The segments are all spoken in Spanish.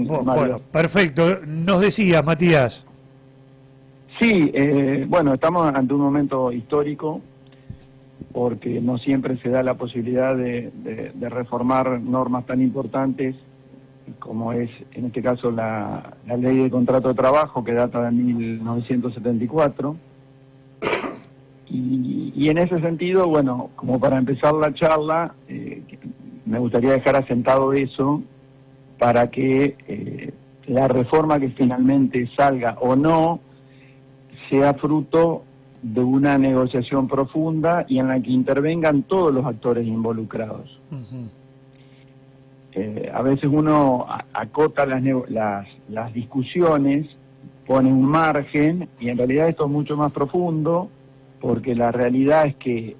Bueno, perfecto. Nos decías, Matías. Sí, bueno, estamos ante un momento histórico porque no siempre se da la posibilidad de reformar normas tan importantes como es, en este caso, la ley de contrato de trabajo, que data de 1974. Y en ese sentido, bueno, como para empezar la charla, me gustaría dejar asentado eso para que la reforma que finalmente salga o no sea fruto de una negociación profunda y en la que intervengan todos los actores involucrados. A veces uno acota las discusiones, pone un margen, y en realidad esto es mucho más profundo, porque la realidad es que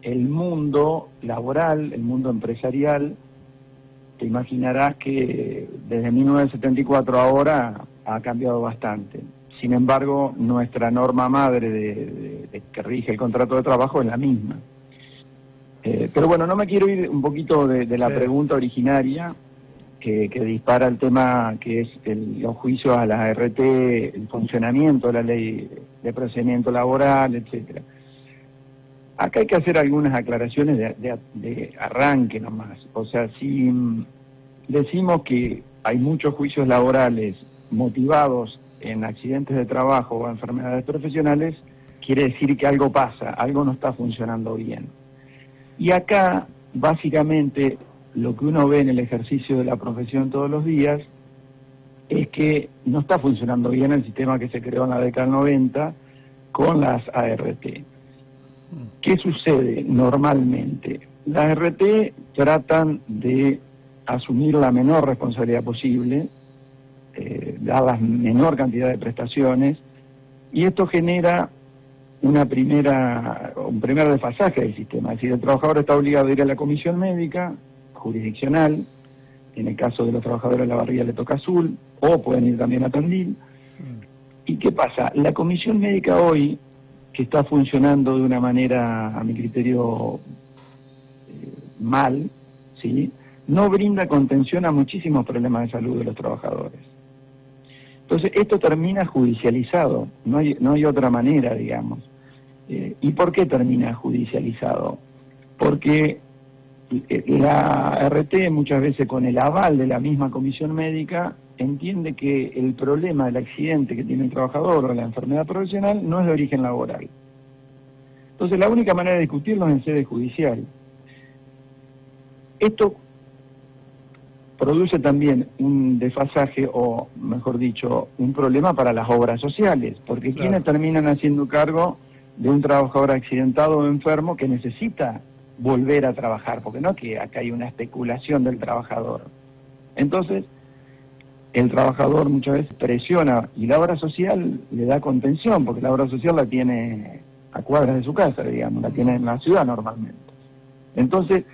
el mundo laboral, el mundo empresarial, te imaginarás que desde 1974 a ahora ha cambiado bastante. Sin embargo, nuestra norma madre de que rige el contrato de trabajo es la misma. Pero bueno, no me quiero ir un poquito de la pregunta originaria que dispara el tema que es los juicios a la ART, el funcionamiento de la ley de procedimiento laboral, etcétera. Acá hay que hacer algunas aclaraciones de arranque nomás. O sea, si decimos que hay muchos juicios laborales motivados en accidentes de trabajo o enfermedades profesionales, quiere decir que algo pasa, algo no está funcionando bien. Y acá, básicamente, lo que uno ve en el ejercicio de la profesión todos los días es que no está funcionando bien el sistema que se creó en la década del 90 con las ART. ¿Qué sucede normalmente? Las ART tratan de asumir la menor responsabilidad posible, dar la menor cantidad de prestaciones, y esto genera un primer desfasaje del sistema. Es decir, el trabajador está obligado a ir a la comisión médica jurisdiccional, en el caso de los trabajadores de la barriga le toca Azul, o pueden ir también a Tandil. ¿Y qué pasa? La comisión médica hoy, que está funcionando de una manera, a mi criterio, mal, ¿sí?, no brinda contención a muchísimos problemas de salud de los trabajadores. Entonces, esto termina judicializado, no hay otra manera, digamos. ¿Y por qué termina judicializado? Porque la RT, muchas veces con el aval de la misma comisión médica, entiende que el problema del accidente que tiene el trabajador o la enfermedad profesional no es de origen laboral. Entonces, la única manera de discutirlo es en sede judicial. Esto produce también un desfasaje, o mejor dicho, un problema para las obras sociales, porque quienes terminan haciendo cargo de un trabajador accidentado o enfermo que necesita volver a trabajar, porque no es que acá hay una especulación del trabajador. Entonces, el trabajador muchas veces presiona, y la obra social le da contención, porque la obra social la tiene a cuadras de su casa, digamos, la tiene en la ciudad normalmente. Entonces,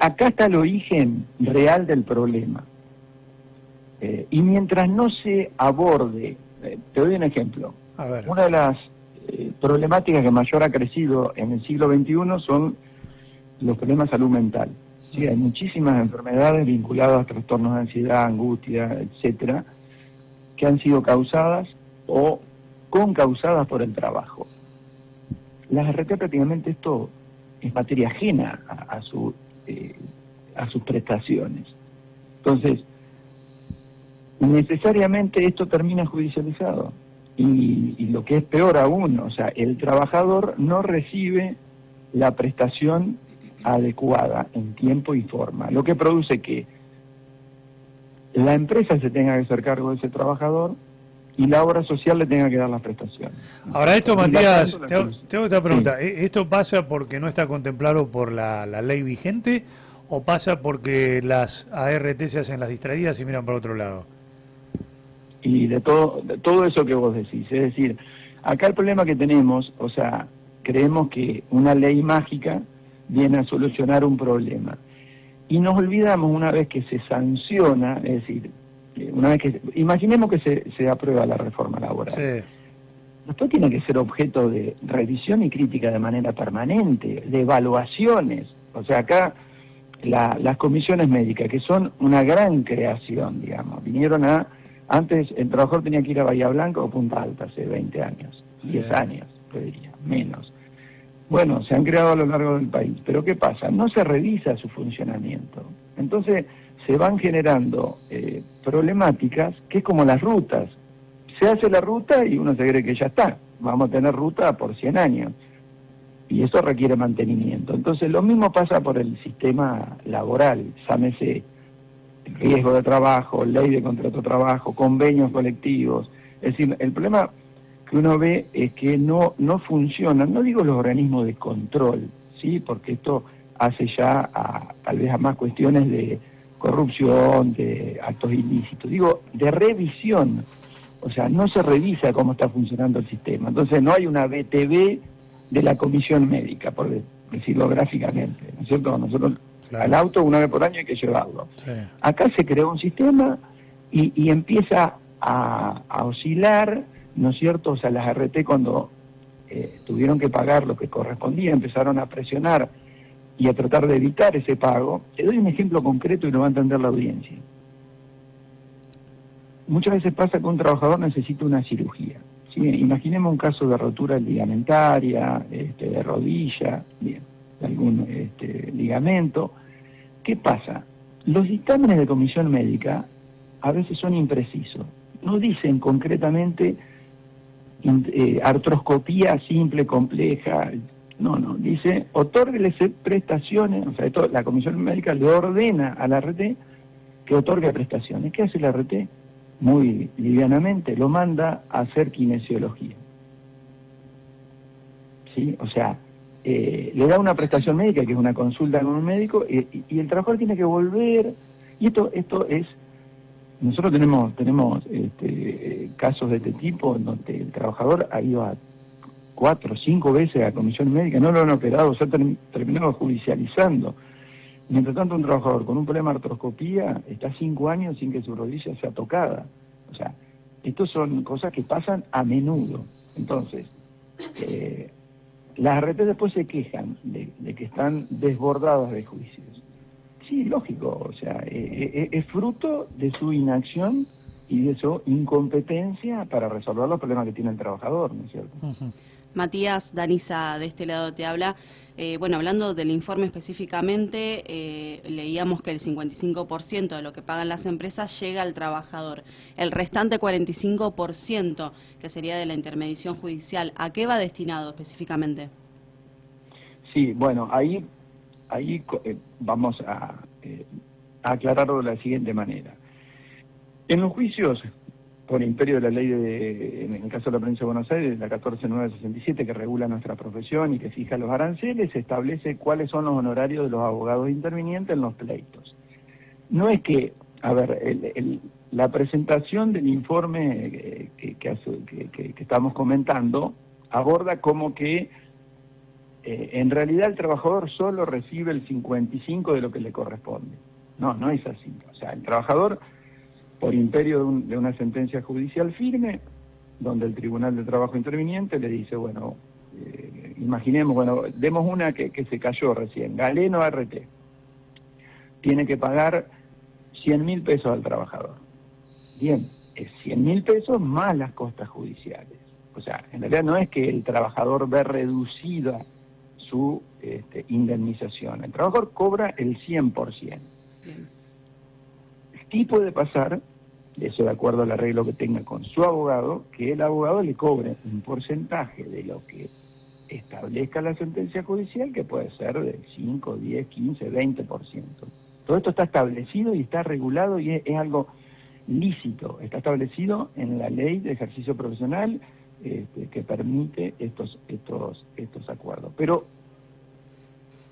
acá está el origen real del problema. Y mientras no se aborde, te doy un ejemplo. A ver. Una de las problemáticas que mayor ha crecido en el siglo XXI son los problemas de salud mental. Sí, hay muchísimas enfermedades vinculadas a trastornos de ansiedad, angustia, etcétera, que han sido causadas o concausadas por el trabajo. Las RT prácticamente esto es materia ajena a sus prestaciones. Entonces, necesariamente esto termina judicializado. Y lo que es peor aún, o sea, el trabajador no recibe la prestación adecuada en tiempo y forma, lo que produce que la empresa se tenga que hacer cargo de ese trabajador y la obra social le tenga que dar las prestaciones. Ahora esto, Matías, tengo esta pregunta. Sí. ¿Esto pasa porque no está contemplado por la ley vigente o pasa porque las ART se hacen las distraídas y miran para otro lado? Y de todo eso que vos decís. Es decir, acá el problema que tenemos, o sea, creemos que una ley mágica viene a solucionar un problema. Y nos olvidamos una vez que se sanciona, es decir, una vez que imaginemos que se aprueba la reforma laboral. Sí. Después tiene que ser objeto de revisión y crítica de manera permanente, de evaluaciones. O sea, acá las comisiones médicas, que son una gran creación, digamos. Antes el trabajador tenía que ir a Bahía Blanca o Punta Alta hace 20 años, 10 años, te diría, menos. Bueno, se han creado a lo largo del país, pero ¿qué pasa? No se revisa su funcionamiento. Entonces se van generando problemáticas, que es como las rutas. Se hace la ruta y uno se cree que ya está, vamos a tener ruta por 100 años. Y eso requiere mantenimiento. Entonces lo mismo pasa por el sistema laboral, llámese riesgo de trabajo, ley de contrato de trabajo, convenios colectivos. Es decir, el problema que uno ve es que no funcionan, no digo los organismos de control, ¿sí? Porque esto hace ya tal vez a más cuestiones de corrupción, de actos ilícitos, digo, de revisión. O sea, no se revisa cómo está funcionando el sistema. Entonces no hay una BTV de la comisión médica, por decirlo gráficamente, ¿no es cierto? Nosotros al auto una vez por año hay que llevarlo. Sí. Acá se creó un sistema y empieza a oscilar, ¿no es cierto? O sea, las RT cuando tuvieron que pagar lo que correspondía, empezaron a presionar y a tratar de evitar ese pago. Te doy un ejemplo concreto y lo va a entender la audiencia. Muchas veces pasa que un trabajador necesita una cirugía. ¿Sí? Imaginemos un caso de rotura ligamentaria, de rodilla, bien, de algún ligamento. ¿Qué pasa? Los dictámenes de comisión médica a veces son imprecisos. No dicen concretamente artroscopía simple, compleja. No, dice, otórguele prestaciones, o sea, la comisión médica le ordena a la RT que otorgue prestaciones. ¿Qué hace la RT? Muy livianamente lo manda a hacer kinesiología. ¿Sí? O sea, le da una prestación médica, que es una consulta con un médico, y el trabajador tiene que volver. Y esto es... Nosotros tenemos casos de este tipo, en donde el trabajador ha ido a 4 o 5 veces a comisión médica, no lo han operado, se ha terminado judicializando. Mientras tanto, un trabajador con un problema de artroscopía está 5 años sin que su rodilla sea tocada. O sea, estas son cosas que pasan a menudo. Entonces, las RT después se quejan de que están desbordadas de juicios. Sí, lógico, o sea, es fruto de su inacción y de su incompetencia para resolver los problemas que tiene el trabajador, ¿no es cierto? Uh-huh. Matías, Danisa, de este lado te habla. Bueno, hablando del informe específicamente, leíamos que el 55% de lo que pagan las empresas llega al trabajador. El restante 45%, que sería de la intermediación judicial, ¿a qué va destinado específicamente? Sí, bueno, ahí vamos a aclararlo de la siguiente manera. En los juicios, por imperio de la ley en el caso de la provincia de Buenos Aires, la 14967, que regula nuestra profesión y que fija los aranceles, se establece cuáles son los honorarios de los abogados intervinientes en los pleitos. No es que, a ver, la presentación del informe que estamos comentando aborda como que en realidad el trabajador solo recibe el 55% de lo que le corresponde. No es así. O sea, el trabajador, por imperio de una sentencia judicial firme, donde el Tribunal de Trabajo interviniente le dice, bueno, imaginemos, bueno, demos una que se cayó recién, Galeno RT, tiene que pagar 100.000 pesos al trabajador. Bien, es 100.000 pesos más las costas judiciales. O sea, en realidad no es que el trabajador ve reducida su indemnización. El trabajador cobra el 100%. Bien. Sí puede pasar, eso de acuerdo al arreglo que tenga con su abogado, que el abogado le cobre un porcentaje de lo que establezca la sentencia judicial, que puede ser del 5, 10, 15, 20%. Todo esto está establecido y está regulado y es algo lícito. Está establecido en la ley de ejercicio profesional que permite estos acuerdos. Pero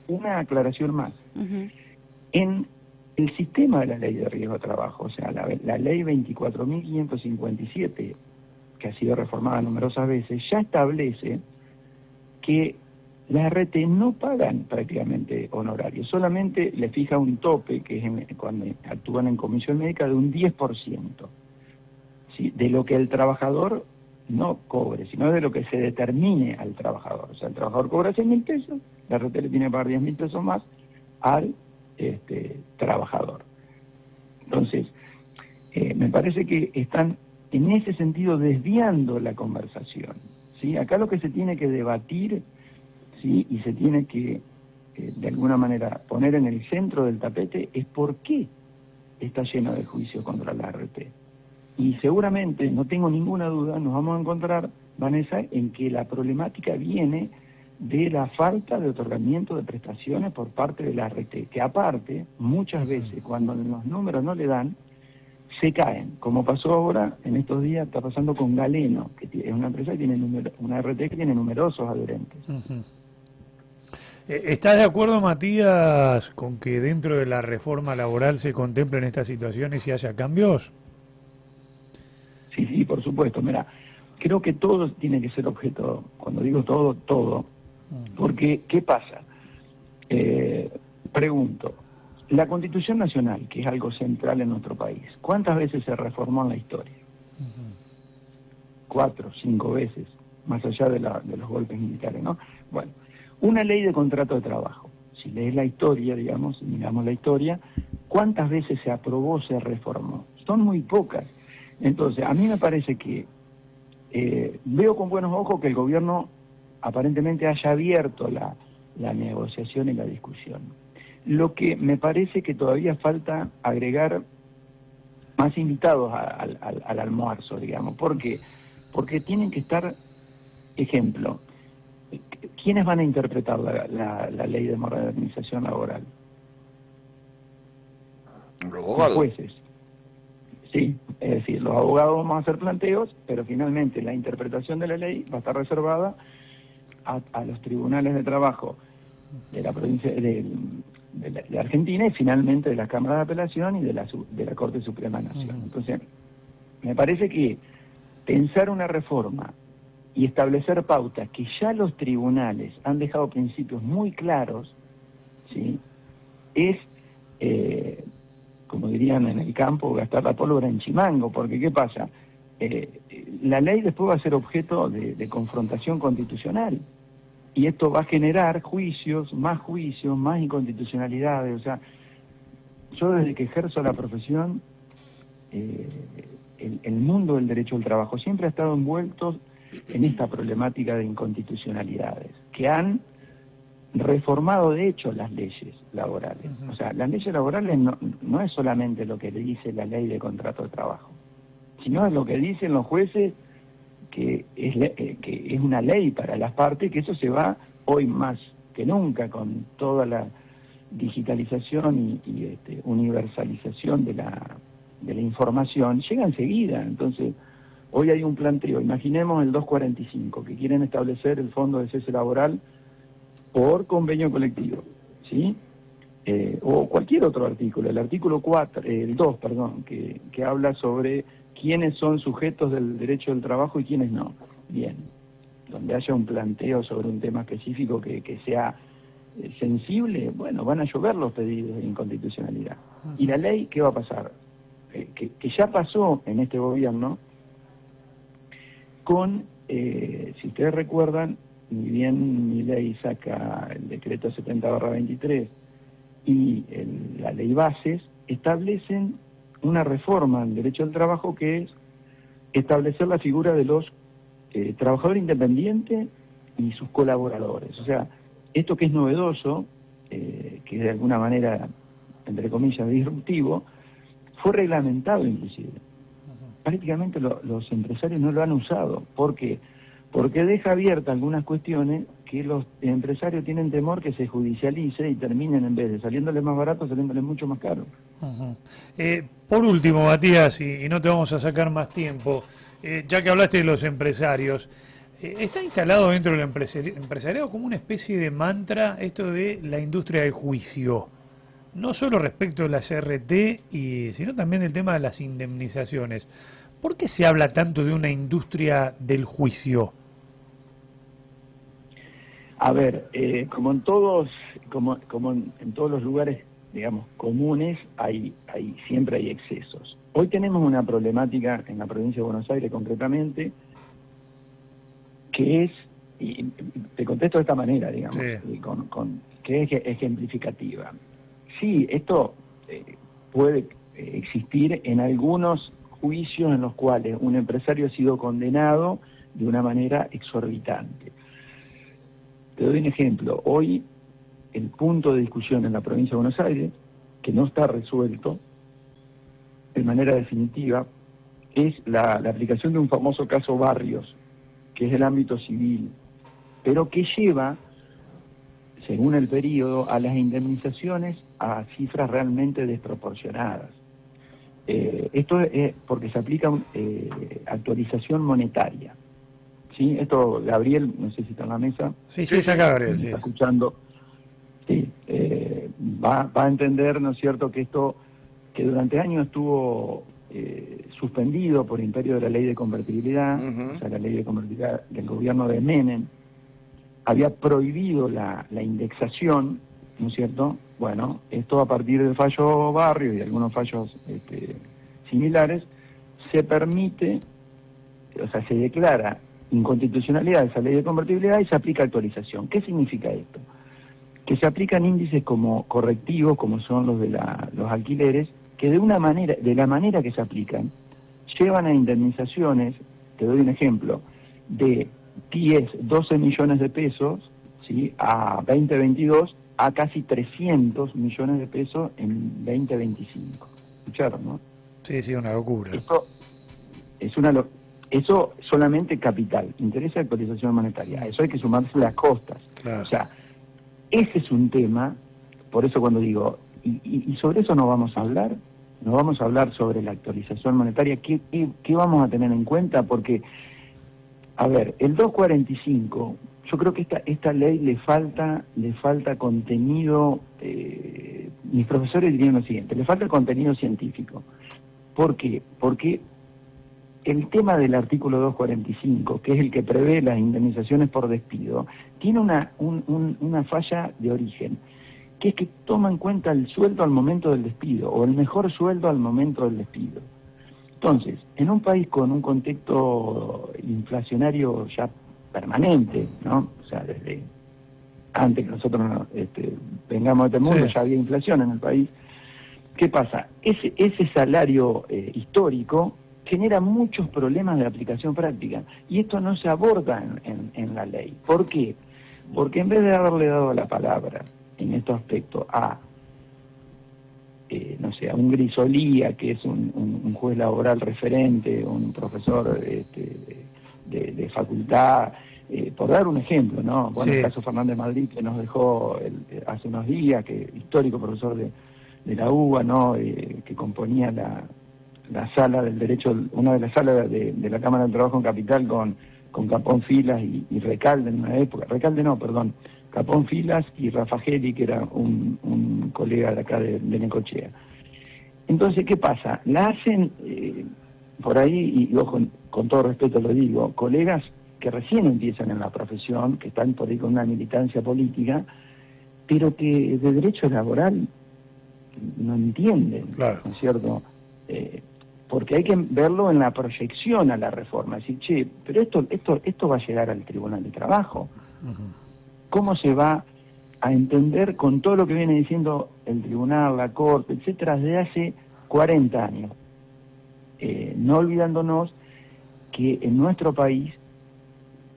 una aclaración más. Uh-huh. En el sistema de la ley de riesgo de trabajo, o sea, la ley 24.557, que ha sido reformada numerosas veces, ya establece que las RT no pagan prácticamente honorarios, solamente le fija un tope, que es cuando actúan en comisión médica, de un 10%, ¿sí? De lo que el trabajador no cobre, sino de lo que se determine al trabajador. O sea, el trabajador cobra 100.000 pesos, la RT le tiene que pagar 10.000 pesos más al trabajador. Entonces, me parece que están en ese sentido desviando la conversación, ¿sí? Acá lo que se tiene que debatir, ¿sí? Y se tiene que, de alguna manera, poner en el centro del tapete es por qué está lleno de juicios contra la ART. Y seguramente, no tengo ninguna duda, nos vamos a encontrar, Vanessa, en que la problemática viene de la falta de otorgamiento de prestaciones por parte de la ART, que aparte, muchas veces, cuando los números no le dan, se caen, como pasó ahora, en estos días, está pasando con Galeno, que es una empresa que tiene una ART que tiene numerosos adherentes. ¿Estás de acuerdo, Matías, con que dentro de la reforma laboral se contemplen estas situaciones y haya cambios? Sí, sí, por supuesto. Mira, creo que todo tiene que ser objeto, cuando digo todo, todo, porque, ¿qué pasa? Pregunto, la Constitución Nacional, que es algo central en nuestro país, ¿cuántas veces se reformó en la historia? 4, 5 veces, más allá de los golpes militares, ¿no? Bueno, una ley de contrato de trabajo, si lees la historia, digamos, si miramos la historia, ¿cuántas veces se aprobó, se reformó? Son muy pocas. Entonces, a mí me parece que veo con buenos ojos que el gobierno aparentemente haya abierto la negociación y la discusión. Lo que me parece que todavía falta agregar más invitados al almuerzo, digamos. ¿Por qué? Porque tienen que estar, ejemplo, ¿quiénes van a interpretar la ley de modernización laboral? Los jueces. Sí, es decir, los abogados vamos a hacer planteos, pero finalmente la interpretación de la ley va a estar reservada a los tribunales de trabajo de la provincia de Argentina y finalmente de la Cámara de Apelación y de la Corte Suprema de Nación. Entonces, me parece que pensar una reforma y establecer pautas que ya los tribunales han dejado principios muy claros, ¿sí? Es, como dirían en el campo, gastar la pólvora en chimango, porque ¿qué pasa? La ley después va a ser objeto de confrontación constitucional, y esto va a generar juicios, más inconstitucionalidades. O sea, yo desde que ejerzo la profesión, el mundo del derecho al trabajo siempre ha estado envuelto en esta problemática de inconstitucionalidades, que han reformado de hecho las leyes laborales. O sea, las leyes laborales no es solamente lo que le dice la ley de contrato de trabajo, sino es lo que dicen los jueces, que es una ley para las partes, que eso se va hoy más que nunca con toda la digitalización y universalización de la información, llega enseguida. Entonces, hoy hay un planteo, imaginemos el 245, que quieren establecer el fondo de cese laboral por convenio colectivo, ¿sí? O cualquier otro artículo, el artículo 2, que habla sobre quiénes son sujetos del derecho del trabajo y quiénes no. Bien, donde haya un planteo sobre un tema específico que sea sensible, bueno, van a llover los pedidos de inconstitucionalidad. ¿Y la ley qué va a pasar? Que ya pasó en este gobierno con, si ustedes recuerdan, ni bien mi ley saca el decreto 70/23 y la ley bases, establecen una reforma al derecho del trabajo, que es establecer la figura de los trabajadores independientes y sus colaboradores. O sea, esto que es novedoso, que es de alguna manera, entre comillas, disruptivo, fue reglamentado inclusive. Prácticamente los empresarios no lo han usado. ¿Por qué? Porque deja abiertas algunas cuestiones que los empresarios tienen temor que se judicialice y terminen, en vez de saliéndoles más barato, saliéndoles mucho más caro. Por último, Matías, y no te vamos a sacar más tiempo, ya que hablaste de los empresarios, ¿está instalado dentro del empresariado como una especie de mantra esto de la industria del juicio? No solo respecto de las RT, sino también del tema de las indemnizaciones. ¿Por qué se habla tanto de una industria del juicio? A ver, como en todos los lugares, digamos, comunes, siempre hay excesos. Hoy tenemos una problemática en la provincia de Buenos Aires concretamente, que es, y te contesto de esta manera, digamos, sí, que es ejemplificativa. Sí, esto puede existir en algunos juicios en los cuales un empresario ha sido condenado de una manera exorbitante. Te doy un ejemplo. Hoy el punto de discusión en la provincia de Buenos Aires, que no está resuelto de manera definitiva, es la aplicación de un famoso caso Barrios, que es del ámbito civil, pero que lleva, según el periodo, a las indemnizaciones a cifras realmente desproporcionadas. Esto es porque se aplica actualización monetaria. ¿Sí? Esto, Gabriel, no sé si está en la mesa. Sí, está acá, Gabriel. Sí. Está escuchando. Sí, va a entender, ¿no es cierto?, que esto, que durante años estuvo suspendido por imperio de la ley de convertibilidad, o sea, la ley de convertibilidad del gobierno de Menem, había prohibido la indexación, ¿no es cierto? Bueno, esto a partir del fallo Barrio y algunos fallos similares, se permite, o sea, se declara inconstitucionalidad de esa ley de convertibilidad y se aplica actualización. ¿Qué significa esto? Que se aplican índices como correctivos, como son los de los alquileres, que de la manera que se aplican, llevan a indemnizaciones, te doy un ejemplo, de 10, 12 millones de pesos, ¿sí?, a 2022, a casi 300 millones de pesos en 2025. ¿Escucharon, no? Sí, una locura. Esto es eso solamente capital, interés de actualización monetaria. A eso hay que sumarse las costas. Claro. O sea, ese es un tema, por eso cuando digo, y sobre eso no vamos a hablar sobre la actualización monetaria, ¿qué vamos a tener en cuenta? Porque, a ver, el 245, yo creo que esta ley le falta contenido, mis profesores dirían lo siguiente, le falta contenido científico. ¿Por qué? Porque el tema del artículo 245, que es el que prevé las indemnizaciones por despido, tiene una falla de origen, que es que toma en cuenta el sueldo al momento del despido, o el mejor sueldo al momento del despido. Entonces, en un país con un contexto inflacionario ya permanente, ¿no? O sea, desde antes que nosotros vengamos a este mundo, ya había inflación en el país. ¿Qué pasa? Ese salario histórico genera muchos problemas de aplicación práctica, y esto no se aborda en la ley. ¿Por qué? Porque en vez de haberle dado la palabra en estos aspectos a, no sé, a un Grisolía, que es un juez laboral referente, un profesor de facultad, por dar un ejemplo, ¿no? Bueno, sí. El caso Fernández Madrid, que nos dejó hace unos días, que histórico profesor de la UBA, ¿no? Que componía la sala del derecho, una de las salas de la Cámara del Trabajo en Capital con Capón Filas y Recalde en una época, Capón Filas y Rafageli, que era un colega de acá de Necochea. Entonces, ¿qué pasa? La hacen por ahí, y ojo, con todo respeto lo digo, colegas que recién empiezan en la profesión, que están por ahí con una militancia política, pero que de derecho laboral no entienden, claro. ¿No es cierto? Porque hay que verlo en la proyección a la reforma, decir, che, pero esto va a llegar al Tribunal de Trabajo. Uh-huh. ¿Cómo se va a entender con todo lo que viene diciendo el Tribunal, la Corte, etcétera, desde hace 40 años? No olvidándonos que en nuestro país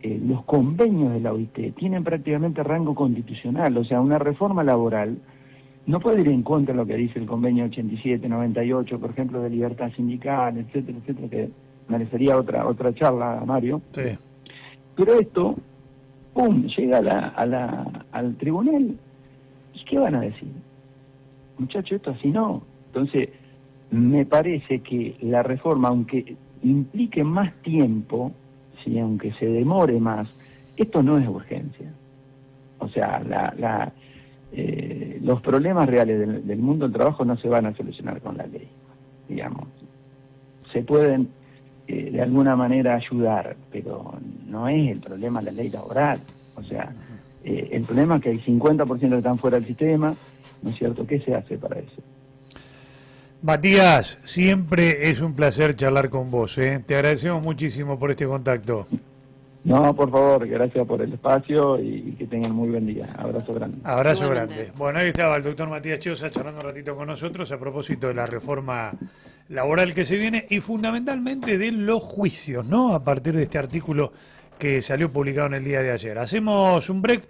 los convenios de la OIT tienen prácticamente rango constitucional, o sea, una reforma laboral no puede ir en contra de lo que dice el convenio 87, 98, por ejemplo, de libertad sindical, etcétera, etcétera, que merecería otra charla, Mario. Sí. Pero esto, ¡pum!, llega al tribunal, ¿y qué van a decir? Muchachos, esto así no. Entonces, me parece que la reforma, aunque implique más tiempo, ¿sí?, aunque se demore más, esto no es urgencia. O sea, los problemas reales del mundo del trabajo no se van a solucionar con la ley, digamos. Se pueden de alguna manera ayudar, pero no es el problema la ley laboral. O sea, el problema es que hay 50% que están fuera del sistema, ¿no es cierto? ¿Qué se hace para eso? Matías, siempre es un placer charlar con vos, ¿eh? Te agradecemos muchísimo por este contacto. No, por favor, gracias por el espacio y que tengan muy buen día. Abrazo grande. Abrazo Igualmente. grande. Bueno, ahí estaba el doctor Matías Chiosa charlando un ratito con nosotros a propósito de la reforma laboral que se viene y fundamentalmente de los juicios, ¿no? A partir de este artículo que salió publicado en el día de ayer. Hacemos un break.